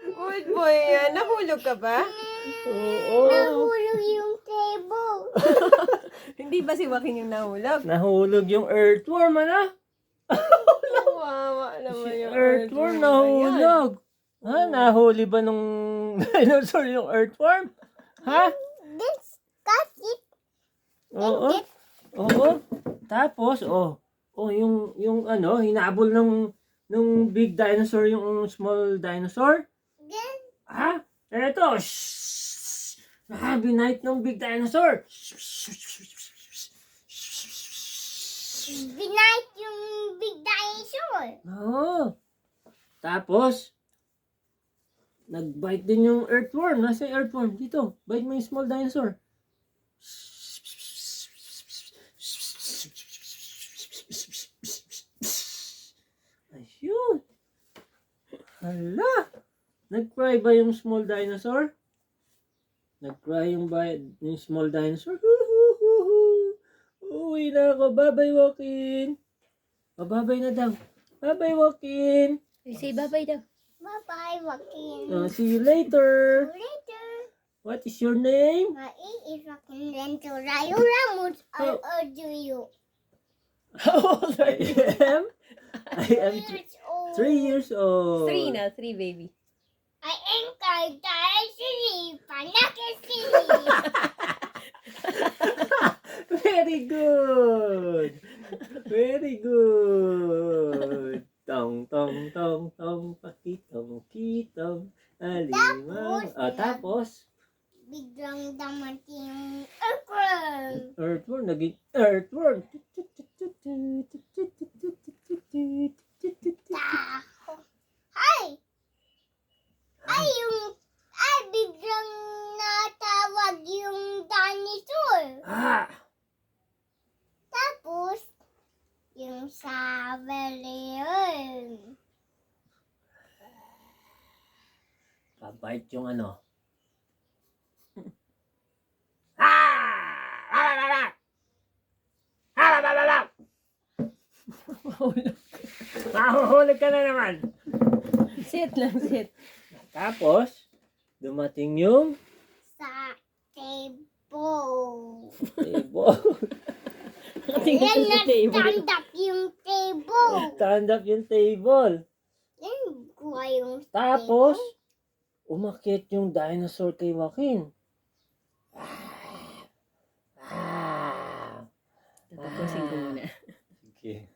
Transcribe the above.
Good boy yan. Nahulog ka ba? Oo. Nahulog yung table. Hindi ba si Joaquin yung nahulog? Nahulog yung earthworm, ano? Kawawa naman yung Earthworm na yan. nahulog. Ha? Nahuli ba nung dinosaur yung earthworm? Ha? Let's cut it. Oo. Oo. Tapos, yung ano, hinabol nung big dinosaur yung small dinosaur. Then, Ha? Eto. Shhh! Binite ng big dinosaur. binight yung big dinosaur. Oo. Tapos, nag-bite din yung earthworm. Nasa yung earthworm? Dito. Bite mo yung small dinosaur. Ayun. Hala. Nag-cry ba yung small dinosaur? Nag-cry yung small dinosaur? Uwi na ako. Bye-bye, Joaquin. Bye-bye na daw. Bye-bye, Joaquin. Say bye-bye daw. Bye-bye, Joaquin. See you later. Later. What is your name? My name is Joaquin Lento Rayo Ramos. How Oh. old are you? How old I am? I am 3 years old. 3 na. 3, baby. I am Kardashian. Panakasi. Very good. Very good. Tong tong tong tong pakitong kitong alimang. Tapos Biglang dumating yung earthworm. earthworm naging earthworm. Ay! Biglang natawag yung dinosaur. Ah! Tapos, yung sabi yun. Pabite yung ano. Mahuhulog ka na naman. Sit lang, sit. Tapos, dumating yung Sa table. table. Tingnan sa table. Stand up yung table. Stand up yung table. Yan, kuha yung Tapos, table. umakyat yung dinosaur kay Joaquin. Tatapusin ko muna. Okay.